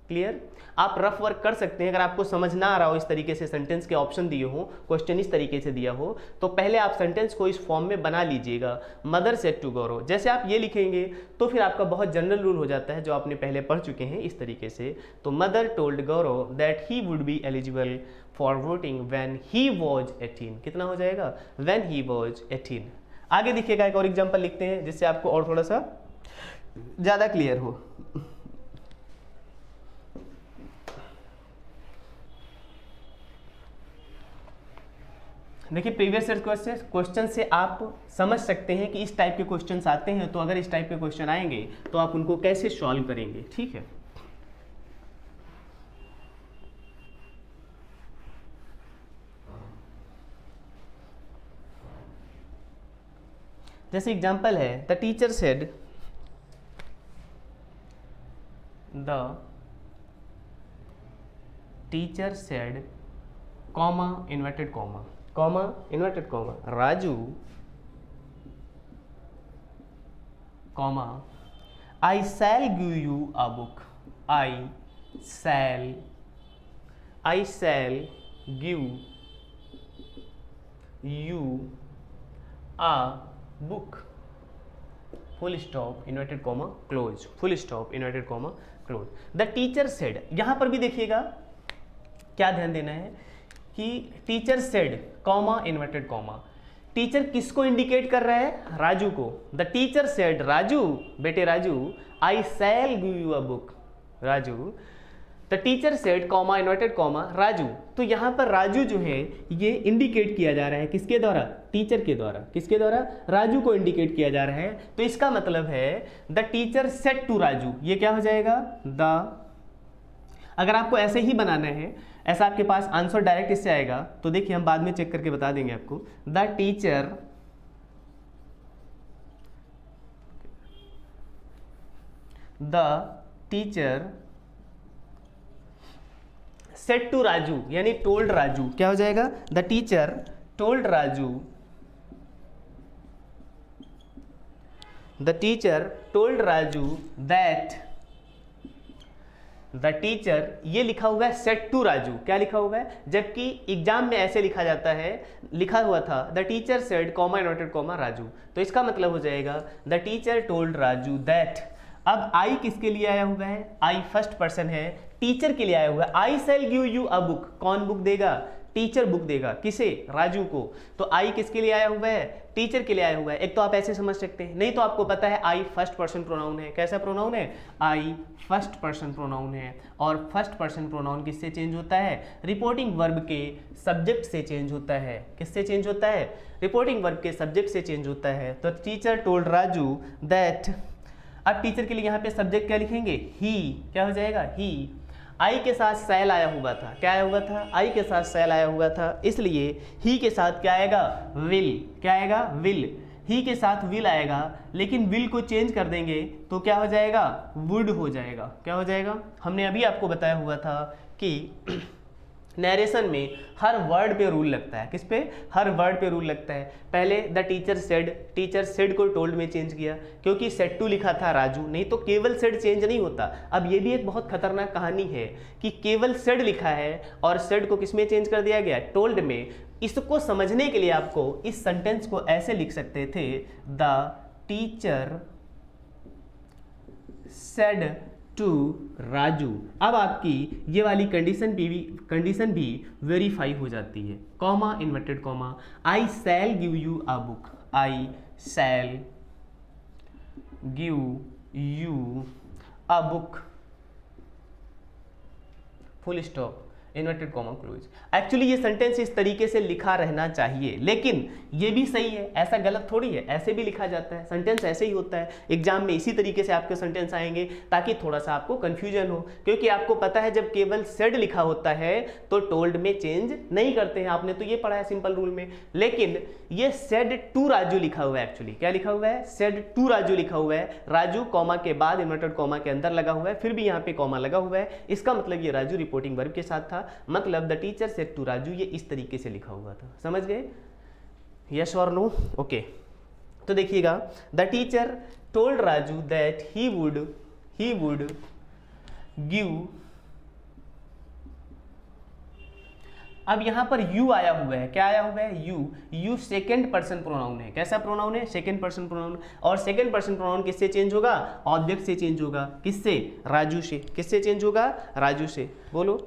Clear. आप रफ वर्क कर सकते हैं, अगर आपको समझ ना आ रहा हो इस तरीके से सेंटेंस के ऑप्शन दिए हो, क्वेश्चन इस तरीके से दिया हो, तो पहले आप सेंटेंस को इस फॉर्म में बना लीजिएगा, मदर सेड टू गौरव। जैसे आप ये लिखेंगे तो फिर आपका बहुत जनरल रूल हो जाता है जो आपने पहले पढ़ चुके हैं इस तरीके से। तो mother told Gaurav that he would be eligible for voting when he was 18। कितना हो जाएगा, व्हेन ही वॉज 18। आगे देखिएगा, एक और एग्जाम्पल लिखते हैं जिससे आपको और थोड़ा सा ज़्यादा क्लियर हो। देखिए प्रीवियस ईयर क्वेश्चन से आप समझ सकते हैं कि इस टाइप के क्वेश्चंस आते हैं, तो अगर इस टाइप के क्वेश्चन आएंगे तो आप उनको कैसे सॉल्व करेंगे। ठीक है, जैसे एग्जांपल है, the teacher said, the teacher said comma inverted comma, comma inverted comma, Raju comma I shall give you a book, I shall give you a book, full stop inverted comma close, full stop inverted comma close. The teacher said, यहां पर भी देखिएगा क्या ध्यान देना है कि teacher said comma inverted comma, teacher किसको इंडिकेट कर रहा है, राजू को। द टीचर सेड, राजू बेटे Raju, I shall give you a book, Raju. The teacher said comma inverted comma Raju. तो यहाँ पर राजू जो है ये इंडिकेट किया जा रहा है किसके द्वारा, टीचर के द्वारा। किसके द्वारा, राजू को इंडिकेट किया जा रहा है। तो इसका मतलब है the teacher said to Raju, ये क्या हो जाएगा, द। अगर आपको ऐसे ही बनाना है, ऐसा आपके पास आंसर डायरेक्ट इससे आएगा, तो देखिए हम बाद में चेक करके बता देंगे आपको। The teacher the teacher said to Raju, यानी टोल्ड राजू, क्या हो जाएगा, the teacher told Raju, the teacher told Raju that, the teacher, ये लिखा हुआ है सेड टू राजू, क्या लिखा हुआ है, जबकि एग्जाम में ऐसे लिखा जाता है, लिखा हुआ था the teacher said comma inverted comma Raju, तो इसका मतलब हो जाएगा the teacher told Raju that. अब आई किसके लिए आया हुआ है, आई फर्स्ट पर्सन है, टीचर के लिए आया हुआ है, I shall give you a book, कौन बुक देगा, टीचर बुक देगा, किसे, राजू को, तो आई किसके लिए आया हुआ है, टीचर के लिए आया हुआ है। एक तो आप ऐसे समझ सकते हैं, नहीं तो आपको पता है आई फर्स्ट पर्सन प्रोनाउन है, कैसा प्रोनाउन है, आई फर्स्ट पर्सन प्रोनाउन है, और फर्स्ट पर्सन प्रोनाउन किससे चेंज होता है, रिपोर्टिंग वर्ब के सब्जेक्ट से चेंज होता है, किससे चेंज होता है, रिपोर्टिंग वर्ब के सब्जेक्ट से चेंज होता है। तो टीचर टोल्ड राजू दैट, अब टीचर के लिए यहाँ पे सब्जेक्ट क्या लिखेंगे, ही, क्या हो जाएगा, ही, आई के साथ सेल आया हुआ था, क्या आया हुआ था, आई के साथ सेल आया हुआ था, इसलिए ही के साथ क्या आएगा, विल, क्या आएगा, विल, ही के साथ विल आएगा, लेकिन विल को चेंज कर देंगे तो क्या हो जाएगा, वुड हो जाएगा, क्या हो जाएगा, हमने अभी आपको बताया हुआ था कि नरेशन में हर वर्ड पे रूल लगता है, किस पे, हर वर्ड पे रूल लगता है। पहले द टीचर सेड को टोल्ड में चेंज किया, क्योंकि सेड टू लिखा था राजू, नहीं तो केवल सेड चेंज नहीं होता। अब ये भी एक बहुत खतरनाक कहानी है कि केवल सेड लिखा है और सेड को किस में चेंज कर दिया गया, टोल्ड में। इसको समझने के लिए आपको इस सेंटेंस को ऐसे लिख सकते थे, the teacher said to Raju. अब आपकी ये वाली कंडीशन भी वेरीफाई हो जाती है, comma inverted comma, I shall give you a book, I shall give you a book, full stop, inverted comma close. Actually ये सेंटेंस इस तरीके से लिखा रहना चाहिए, लेकिन ये भी सही है, ऐसा गलत थोड़ी है, ऐसे भी लिखा जाता है, सेंटेंस ऐसे ही होता है। एग्जाम में इसी तरीके से आपके सेंटेंस आएंगे ताकि थोड़ा सा आपको कंफ्यूजन हो, क्योंकि आपको पता है जब केवल सेड लिखा होता है तो टोल्ड में चेंज नहीं करते हैं, आपने तो ये पढ़ा है सिंपल रूल में। लेकिन ये सेड टू राजू लिखा हुआ है, एक्चुअली क्या लिखा हुआ है, सेड टू राजू लिखा हुआ है, राजू कॉमा के बाद इन्वर्टेड कॉमा के अंदर लगा हुआ है, फिर भी यहाँ पे कॉमा लगा हुआ है, इसका मतलब ये राजू रिपोर्टिंग वर्ब के साथ था, मतलब the teacher said to Raju ये इस तरीके से लिखा हुआ था। समझ गए, यस और नो, ओके। तो देखिएगा, the teacher told Raju that he would give, अब यहां पर यू आया हुआ है, क्या आया हुआ है, यू सेकेंड पर्सन प्रोनाउन है, कैसा प्रोनाउन है, सेकेंड पर्सन प्रोनाउन, और सेकेंड पर्सन प्रोनाउन किससे चेंज होगा, ऑब्जेक्ट से चेंज होगा, किससे, राजू से, किससे चेंज होगा, राजू से, बोलो,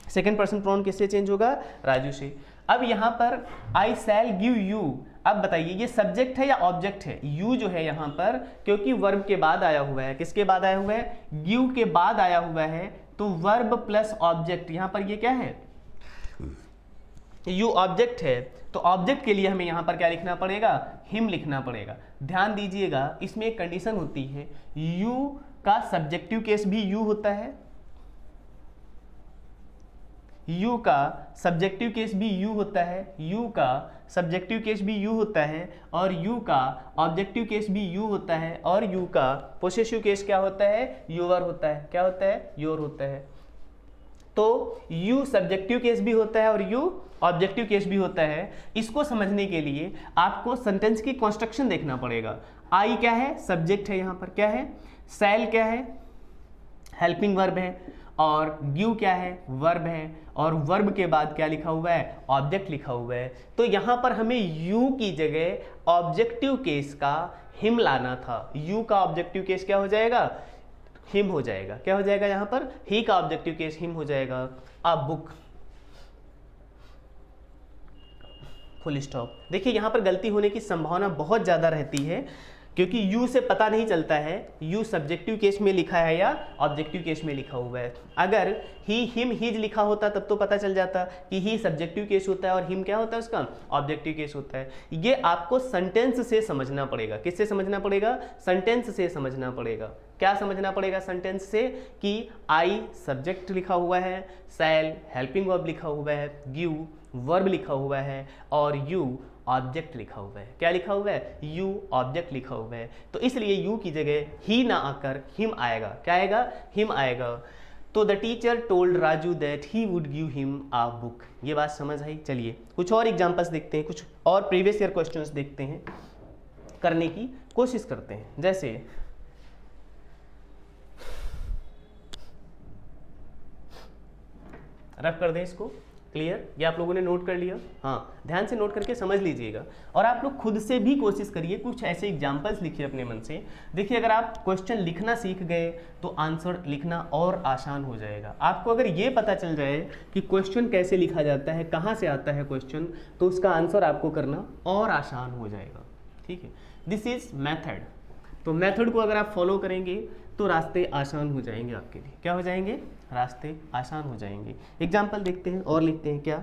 सेकेंड पर्सन प्रोनाउन किससे चेंज होगा, राजू से। अब यहां पर आई शैल गिव यू, अब बताइए ये सब्जेक्ट है या ऑब्जेक्ट है, यू जो है यहां पर, क्योंकि वर्ब के बाद आया हुआ है, किसके बाद आया हुआ है, गिव के बाद आया हुआ है, तो वर्ब प्लस ऑब्जेक्ट, यहां पर ये क्या है, यू ऑब्जेक्ट है, तो ऑब्जेक्ट के लिए हमें यहां पर क्या लिखना पड़ेगा, हिम लिखना पड़ेगा। ध्यान दीजिएगा, इसमें एक कंडीशन होती है, यू का सब्जेक्टिव केस भी यू होता है, यू का सब्जेक्टिव केस भी यू होता है, यू का सब्जेक्टिव केस भी यू होता है, और यू का ऑब्जेक्टिव केस भी यू होता है, और यू का पोसेसिव केस क्या होता है, योर होता है, क्या होता है, योर होता है। तो यू सब्जेक्टिव केस भी होता है और यू ऑब्जेक्टिव केस भी होता है। इसको समझने के लिए आपको सेंटेंस की कंस्ट्रक्शन देखना पड़ेगा। आई क्या है, सब्जेक्ट है, यहाँ पर क्या है, शैल क्या है, हेल्पिंग वर्ब है, और गिव क्या है, वर्ब है, और वर्ब के बाद क्या लिखा हुआ है, ऑब्जेक्ट लिखा हुआ है। तो यहाँ पर हमें यू की जगह ऑब्जेक्टिव केस का हिम लाना था। यू का ऑब्जेक्टिव केस क्या हो जाएगा, हिम हो जाएगा, क्या हो जाएगा, यहाँ पर ही का ऑब्जेक्टिव केस हिम हो जाएगा, अ बुक, फुल स्टॉप। देखिए यहाँ पर गलती होने की संभावना बहुत ज़्यादा रहती है, क्योंकि यू से पता नहीं चलता है यू सब्जेक्टिव केस में लिखा है या ऑब्जेक्टिव केस में लिखा हुआ है। अगर ही हिम हिज लिखा होता तब तो पता चल जाता कि ही सब्जेक्टिव केस होता है और हिम क्या होता है, उसका ऑब्जेक्टिव केस होता है। ये आपको सेंटेंस से समझना पड़ेगा। किससे समझना पड़ेगा, सेंटेंस से समझना पड़ेगा। क्या समझना पड़ेगा सेंटेंस से, कि आई सब्जेक्ट लिखा हुआ है, शैल हेल्पिंग वर्ब लिखा हुआ है, गिव वर्ब लिखा हुआ है, और यू ऑब्जेक्ट लिखा हुआ है। क्या लिखा हुआ है? यू ऑब्जेक्ट लिखा हुआ है, तो इसलिए यू की जगह ही ना आकर हिम आएगा। क्या आएगा? हिम आएगा। तो the teacher told Raju that he would give him a book. ये बात समझ आई? चलिए कुछ और एग्जांपल्स देखते हैं, कुछ और प्रीवियस ईयर क्वेश्चंस देखते हैं, करने की कोशिश करते हैं। जैसे रफ कर दें इसको, क्लियर? ये आप लोगों ने नोट कर लिया? हाँ, ध्यान से नोट करके समझ लीजिएगा। और आप लोग खुद से भी कोशिश करिए, कुछ ऐसे एग्जाम्पल्स लिखिए अपने मन से। देखिए अगर आप क्वेश्चन लिखना सीख गए तो आंसर लिखना और आसान हो जाएगा। आपको अगर ये पता चल जाए कि क्वेश्चन कैसे लिखा जाता है, कहाँ से आता है क्वेश्चन, तो उसका आंसर आपको करना और आसान हो जाएगा। ठीक है, दिस इज मैथड। तो मेथड को अगर आप फॉलो करेंगे तो रास्ते आसान हो जाएंगे आपके लिए। क्या हो जाएंगे? रास्ते आसान हो जाएंगे। एग्जाम्पल देखते हैं और लिखते हैं क्या।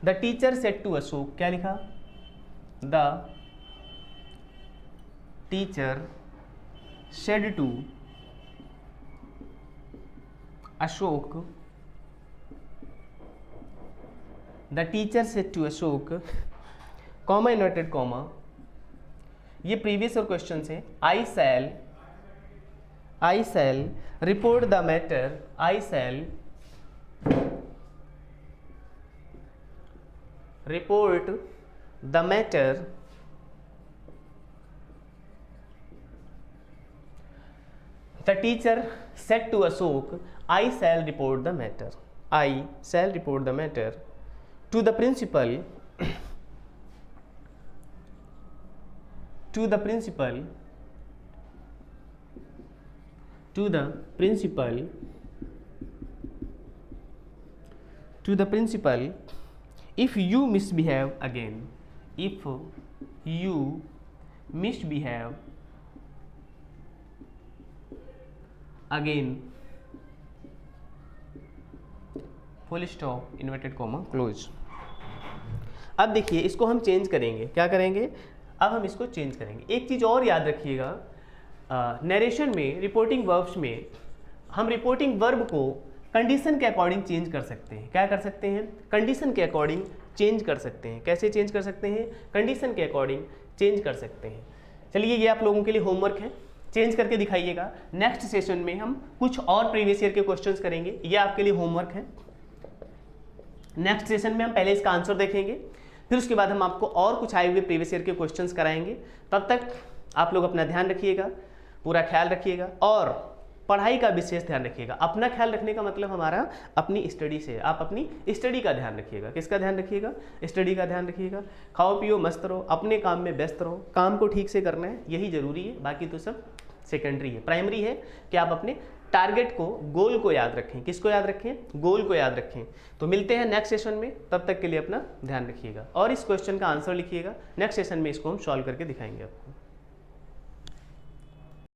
The teacher said to Ashok, क्या लिखा? The teacher said to Ashok, the teacher said to Ashok, comma inverted comma, ये प्रीवियस और क्वेश्चन है। I shall report the matter, I shall report the matter the teacher said to Ashok, I shall report the matter, I shall report the matter to the principal, to the principal, to the principal, to the principal, if you misbehave again, if you misbehave again, full stop inverted comma close. अब देखिए इसको हम change करेंगे। क्या करेंगे? अब हम इसको चेंज करेंगे। एक चीज़ और याद रखिएगा, नरेशन में, रिपोर्टिंग वर्ब्स में हम रिपोर्टिंग वर्ब को कंडीशन के अकॉर्डिंग चेंज कर सकते हैं। क्या कर सकते हैं? कंडीशन के अकॉर्डिंग चेंज कर सकते हैं। कैसे चेंज कर सकते हैं? कंडीशन के अकॉर्डिंग चेंज कर सकते हैं। चलिए ये आप लोगों के लिए होमवर्क है, चेंज करके दिखाइएगा। नेक्स्ट सेशन में हम कुछ और प्रीवियस ईयर के क्वेश्चंस करेंगे, ये आपके लिए होमवर्क है। नेक्स्ट सेशन में हम पहले इसका आंसर देखेंगे, फिर उसके बाद हम आपको और कुछ आए हुए प्रीवियस ईयर के क्वेश्चंस कराएंगे। तब तक आप लोग अपना ध्यान रखिएगा, पूरा ख्याल रखिएगा और पढ़ाई का विशेष ध्यान रखिएगा। अपना ख्याल रखने का मतलब हमारा अपनी स्टडी से, आप अपनी स्टडी का ध्यान रखिएगा। किसका ध्यान रखिएगा? स्टडी का ध्यान रखिएगा। खाओ पियो मस्त रहो, अपने काम में व्यस्त रहो, काम को ठीक से करना है, यही जरूरी है। बाकी तो सब सेकेंडरी है। प्राइमरी है कि आप अपने टारगेट को, गोल को याद रखें। किसको याद रखें? गोल को याद रखें। तो मिलते हैं नेक्स्ट सेशन में, तब तक के लिए अपना ध्यान रखिएगा और इस क्वेश्चन का आंसर लिखिएगा। नेक्स्ट सेशन में इसको हम सॉल्व करके दिखाएंगे आपको।